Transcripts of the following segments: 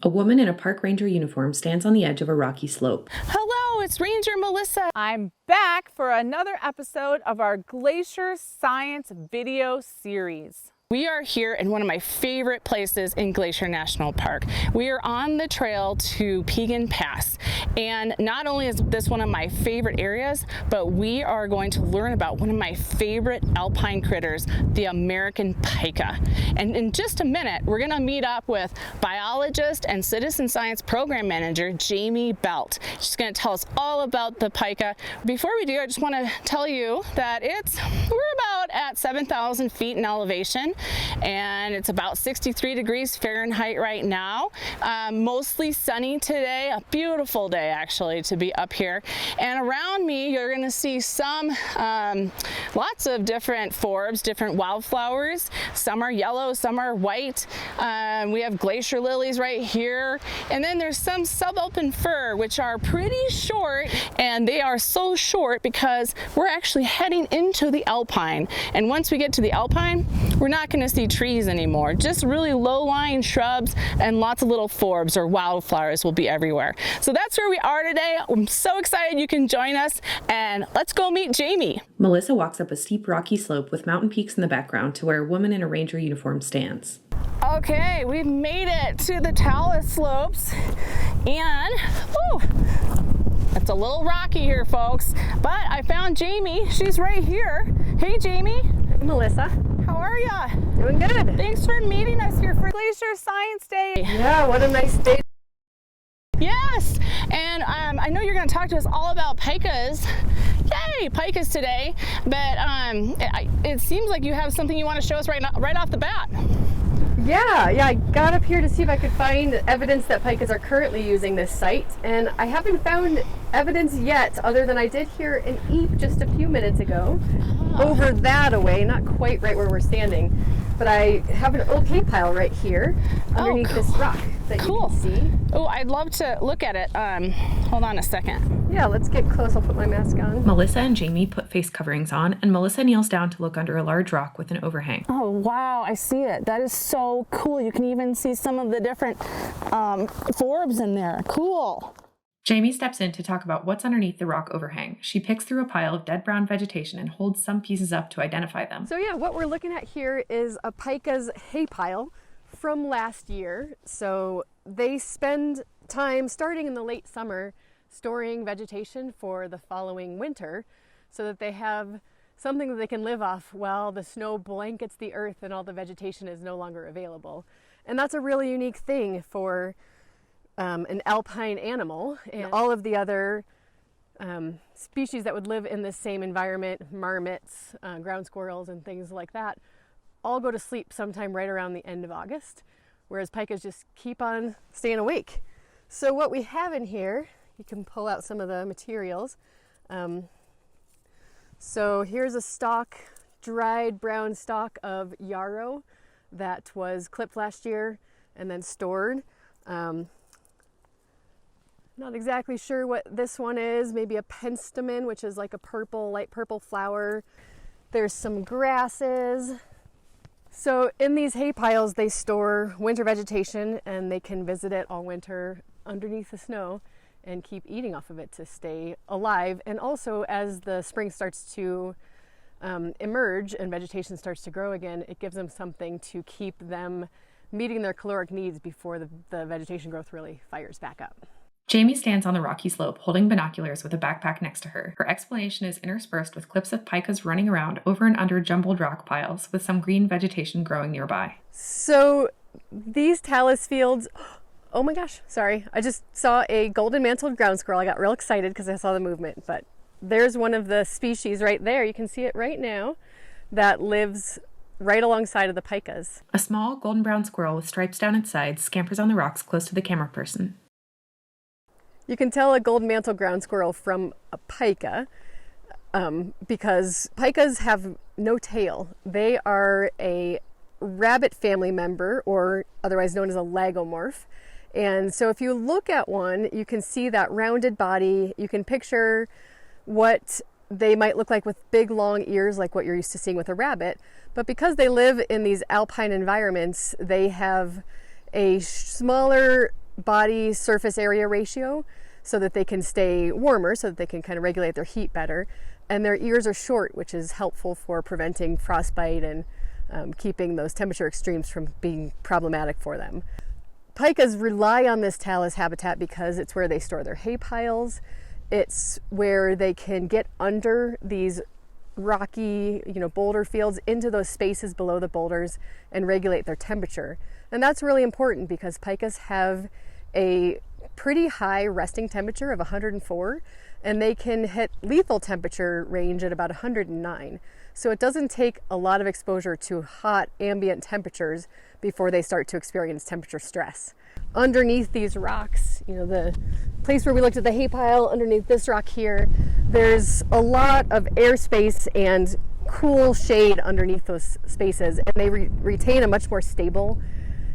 A woman in a park ranger uniform stands on the edge of a rocky slope. Hello, it's Ranger Melissa. I'm back for another episode of our Glacier Science video series. We are here in one of my favorite places in Glacier National Park. We are on the trail to Piegan Pass. And not only is this one of my favorite areas, but we are going to learn about one of my favorite alpine critters, the American pika. And in just a minute, we're gonna meet up with biologist and citizen science program manager, Jami. She's gonna tell us all about the pika. Before we do, I just wanna tell you that we're about at 7,000 feet in elevation, and it's about 63 degrees Fahrenheit right now. Mostly sunny today, a beautiful day actually to be up here. And around me, you're gonna see some, lots of different forbs, different wildflowers. Some are yellow, some are white. We have glacier lilies right here. And then there's some subalpine fir, which are pretty short, and they are so short because we're actually heading into the alpine. And once we get to the alpine, we're not going to see trees anymore, just really low-lying shrubs, and lots of little forbs or wildflowers will be everywhere. So that's where we are today. I'm so excited you can join us, and let's go meet Jami. Melissa walks up a steep rocky slope with mountain peaks in the background to where a woman in a ranger uniform stands. Okay, we've made it to the talus slopes, and it's a little rocky here, folks, but I found Jami. She's right here. Hey, Jami. Melissa. How are ya? Doing good. Thanks for meeting us here for Glacier Science Day. Yeah, what a nice day. Yes, and I know you're going to talk to us all about pikas. Yay, pikas today, but it seems like you have something you want to show us right off the bat. Yeah, I got up here to see if I could find evidence that pikas are currently using this site, and I haven't found evidence yet, other than I did hear an eep just a few minutes ago, over that away, not quite right where we're standing, but I have an old hay pile right here underneath this rock that you can see. Oh, I'd love to look at it. Hold on a second. Yeah, let's get close. I'll put my mask on. Melissa and Jami put face coverings on, and Melissa kneels down to look under a large rock with an overhang. Oh, wow, I see it. That is so cool. You can even see some of the different forbs in there. Cool. Jami steps in to talk about what's underneath the rock overhang. She picks through a pile of dead brown vegetation and holds some pieces up to identify them. So yeah, what we're looking at here is a pika's hay pile from last year. So they spend time starting in the late summer storing vegetation for the following winter so that they have something that they can live off while the snow blankets the earth and all the vegetation is no longer available. And that's a really unique thing for an alpine animal, and all of the other species that would live in the same environment, marmots, ground squirrels, and things like that, all go to sleep sometime right around the end of August, whereas pikas just keep on staying awake. So what we have in here, you can pull out some of the materials. So here's a stalk, dried brown stalk of yarrow that was clipped last year and then stored. Not exactly sure what this one is, maybe a penstemon, which is like a purple, light purple flower. There's some grasses. So in these hay piles, they store winter vegetation, and they can visit it all winter underneath the snow and keep eating off of it to stay alive. And also, as the spring starts to emerge and vegetation starts to grow again, it gives them something to keep them meeting their caloric needs before the vegetation growth really fires back up. Jami stands on the rocky slope holding binoculars with a backpack next to her. Her explanation is interspersed with clips of pikas running around over and under jumbled rock piles with some green vegetation growing nearby. So these talus fields, oh my gosh, sorry. I just saw a golden mantled ground squirrel. I got real excited because I saw the movement, but there's one of the species right there. You can see it right now that lives right alongside of the pikas. A small golden brown squirrel with stripes down its sides scampers on the rocks close to the camera person. You can tell a golden mantled ground squirrel from a pika because pikas have no tail. They are a rabbit family member, or otherwise known as a lagomorph. And so if you look at one, you can see that rounded body. You can picture what they might look like with big long ears, like what you're used to seeing with a rabbit. But because they live in these alpine environments, they have a smaller body surface area ratio so that they can stay warmer, so that they can kind of regulate their heat better. And their ears are short, which is helpful for preventing frostbite and keeping those temperature extremes from being problematic for them. Pikas rely on this talus habitat because it's where they store their hay piles. It's where they can get under these rocky, boulder fields into those spaces below the boulders and regulate their temperature. And that's really important because pikas have a pretty high resting temperature of 104, and they can hit lethal temperature range at about 109. So it doesn't take a lot of exposure to hot ambient temperatures before they start to experience temperature stress. Underneath these rocks, the place where we looked at the hay pile, underneath this rock here, there's a lot of airspace and cool shade underneath those spaces, and they retain a much more stable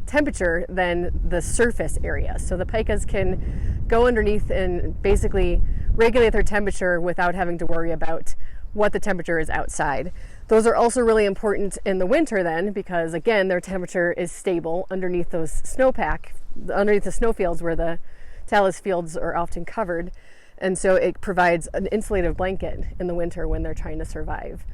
temperature than the surface area. So the pikas can go underneath and basically regulate their temperature without having to worry about what the temperature is outside. Those are also really important in the winter then, because again, their temperature is stable underneath those underneath the snowfields where the talus fields are often covered. And so it provides an insulative blanket in the winter when they're trying to survive.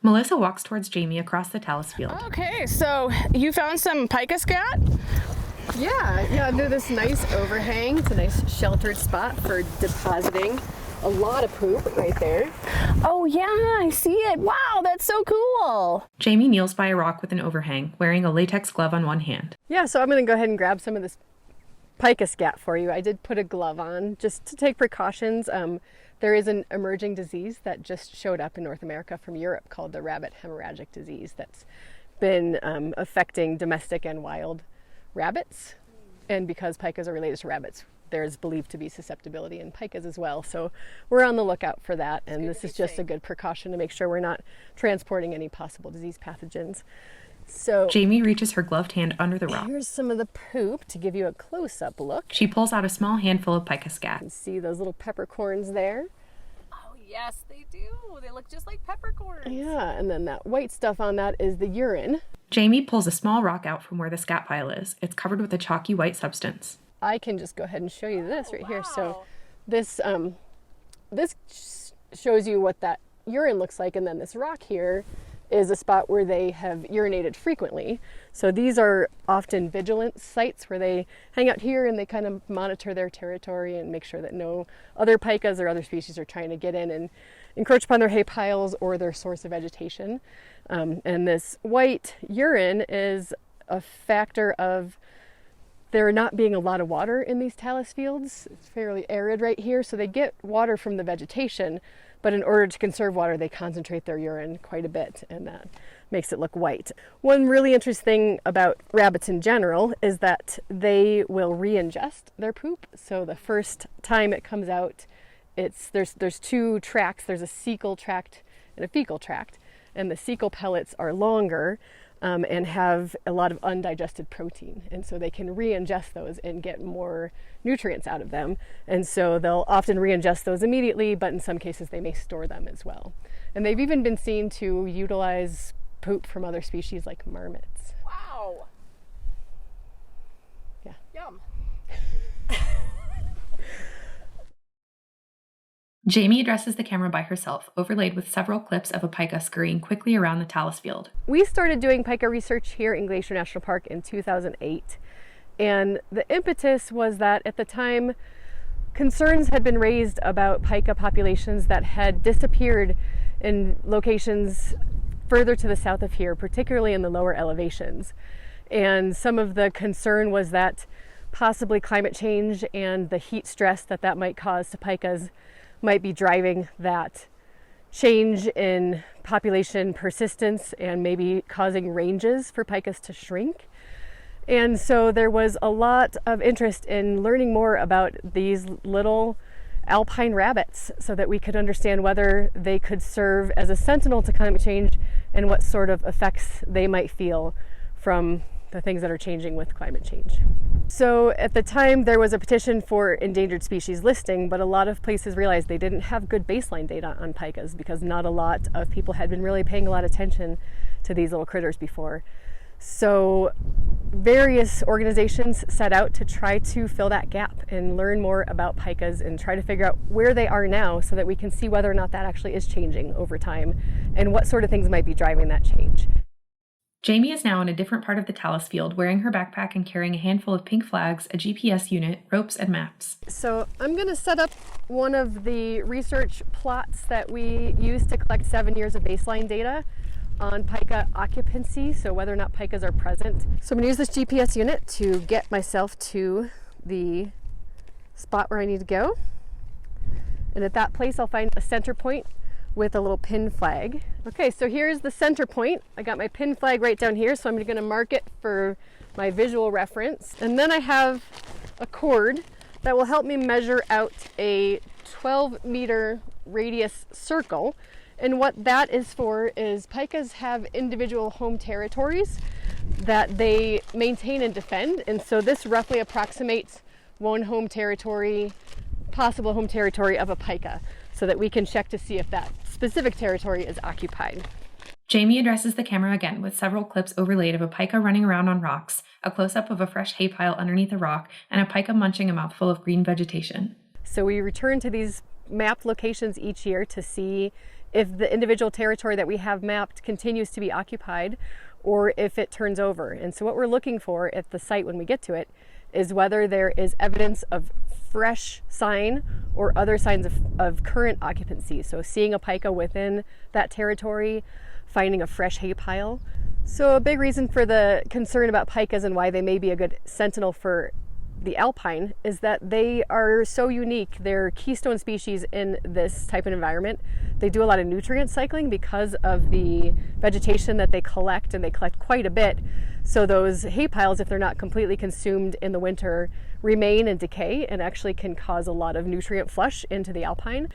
Melissa walks towards Jami across the talus field. Okay, so you found some pika scat? Yeah, under this nice overhang. It's a nice sheltered spot for depositing a lot of poop right there. Oh yeah, I see it. Wow, that's so cool. Jami kneels by a rock with an overhang, wearing a latex glove on one hand. Yeah, so I'm going to go ahead and grab some of this pika scat for you. I did put a glove on just to take precautions. There is an emerging disease that just showed up in North America from Europe called the rabbit hemorrhagic disease that's been affecting domestic and wild rabbits. And because pikas are related to rabbits, there's believed to be susceptibility in pikas as well. So we're on the lookout for that. And this is just a good precaution to make sure we're not transporting any possible disease pathogens. So Jami reaches her gloved hand under the rock. Here's some of the poop to give you a close-up look. She pulls out a small handful of pika You scat. can see those little peppercorns there. Oh yes, they do. They look just like peppercorns. Yeah, and then that white stuff on that is the urine. Jami pulls a small rock out from where the scat pile is. It's covered with a chalky white substance. I can just go ahead and show you this right here. So this shows you what that urine looks like, and then this rock here is a spot where they have urinated frequently. So these are often vigilance sites where they hang out here and they kind of monitor their territory and make sure that no other pikas or other species are trying to get in and encroach upon their hay piles or their source of vegetation. And this white urine is a factor of there not being a lot of water in these talus fields. It's fairly arid right here, so they get water from the vegetation, but in order to conserve water, they concentrate their urine quite a bit, and that makes it look white. One really interesting thing about rabbits in general is that they will re-ingest their poop. So the first time it comes out, there's two tracts. There's a cecal tract and a fecal tract, and the cecal pellets are longer and have a lot of undigested protein, and so they can re-ingest those and get more nutrients out of them. And so they'll often re-ingest those immediately, but in some cases they may store them as well. And they've even been seen to utilize poop from other species like marmots. Wow. Yeah. Yum. Jami addresses the camera by herself, overlaid with several clips of a pika scurrying quickly around the talus field. We started doing pika research here in Glacier National Park in 2008. And the impetus was that at the time, concerns had been raised about pika populations that had disappeared in locations further to the south of here, particularly in the lower elevations. And some of the concern was that possibly climate change and the heat stress that might cause to pikas might be driving that change in population persistence and maybe causing ranges for pikas to shrink. And so there was a lot of interest in learning more about these little alpine rabbits so that we could understand whether they could serve as a sentinel to climate change and what sort of effects they might feel from the things that are changing with climate change. So at the time there was a petition for endangered species listing, but a lot of places realized they didn't have good baseline data on pikas because not a lot of people had been really paying a lot of attention to these little critters before. So various organizations set out to try to fill that gap and learn more about pikas and try to figure out where they are now so that we can see whether or not that actually is changing over time and what sort of things might be driving that change. Jami is now in a different part of the talus field, wearing her backpack and carrying a handful of pink flags, a GPS unit, ropes, and maps. So I'm going to set up one of the research plots that we use to collect 7 years of baseline data on pika occupancy, so whether or not pikas are present. So I'm going to use this GPS unit to get myself to the spot where I need to go. And at that place I'll find a center point with a little pin flag. Okay, so here's the center point. I got my pin flag right down here, so I'm going to mark it for my visual reference. And then I have a cord that will help me measure out a 12-meter radius circle. And what that is for is pikas have individual home territories that they maintain and defend. And so this roughly approximates one home territory, possible home territory of a pika, so that we can check to see if that specific territory is occupied. Jami addresses the camera again with several clips overlaid of a pika running around on rocks, a close-up of a fresh hay pile underneath a rock, and a pika munching a mouthful of green vegetation. So we return to these mapped locations each year to see if the individual territory that we have mapped continues to be occupied or if it turns over. And so what we're looking for at the site when we get to it is whether there is evidence of fresh sign or other signs of current occupancy. So seeing a pika within that territory, finding a fresh hay pile. So a big reason for the concern about pikas and why they may be a good sentinel for the alpine is that they are so unique. They're keystone species in this type of environment. They do a lot of nutrient cycling because of the vegetation that they collect, and they collect quite a bit. So those hay piles, if they're not completely consumed in the winter, remain and decay and actually can cause a lot of nutrient flush into the alpine.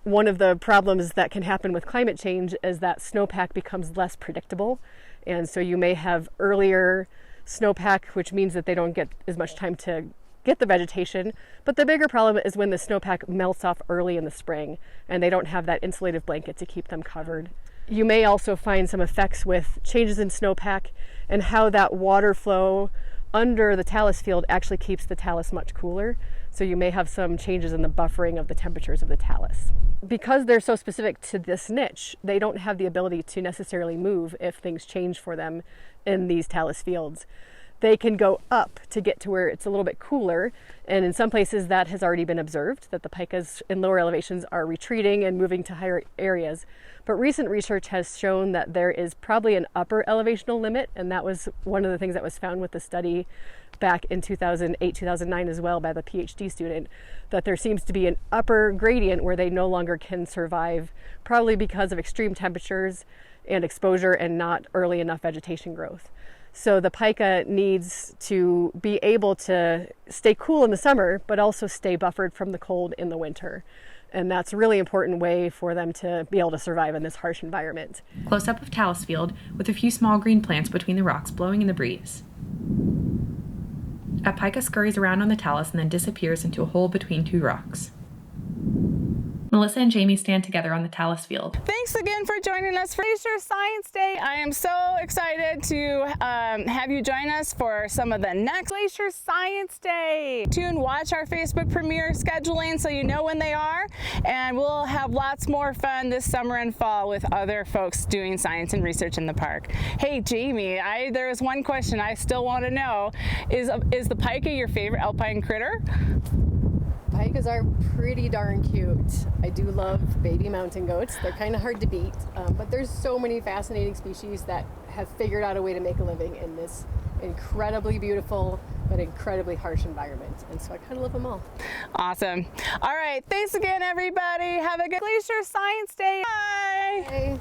One of the problems that can happen with climate change is that snowpack becomes less predictable. And so you may have earlier snowpack, which means that they don't get as much time to get the vegetation. But the bigger problem is when the snowpack melts off early in the spring and they don't have that insulative blanket to keep them covered. You may also find some effects with changes in snowpack and how that water flow under the talus field actually keeps the talus much cooler. So you may have some changes in the buffering of the temperatures of the talus. Because they're so specific to this niche, they don't have the ability to necessarily move if things change for them in these talus fields. They can go up to get to where it's a little bit cooler, and in some places that has already been observed, that the pikas in lower elevations are retreating and moving to higher areas. But recent research has shown that there is probably an upper elevational limit, and that was one of the things that was found with the study back in 2008, 2009 as well by the PhD student, that there seems to be an upper gradient where they no longer can survive, probably because of extreme temperatures and exposure and not early enough vegetation growth. So the pika needs to be able to stay cool in the summer, but also stay buffered from the cold in the winter. And that's a really important way for them to be able to survive in this harsh environment. Close-up of talus field with a few small green plants between the rocks blowing in the breeze. A pika scurries around on the talus and then disappears into a hole between two rocks. Melissa and Jami stand together on the talus field. Thanks again for joining us for Glacier Science Day. I am so excited to have you join us for some of the next Glacier Science Day. Watch our Facebook premiere scheduling so you know when they are, and we'll have lots more fun this summer and fall with other folks doing science and research in the park. Hey Jami, there is one question I still want to know. Is the pika your favorite alpine critter? Pikas are pretty darn cute. I do love baby mountain goats. They're kind of hard to beat, but there's so many fascinating species that have figured out a way to make a living in this incredibly beautiful but incredibly harsh environment. And so I kind of love them all. Awesome. All right. Thanks again, everybody. Have a good Glacier Science Day. Bye. Bye.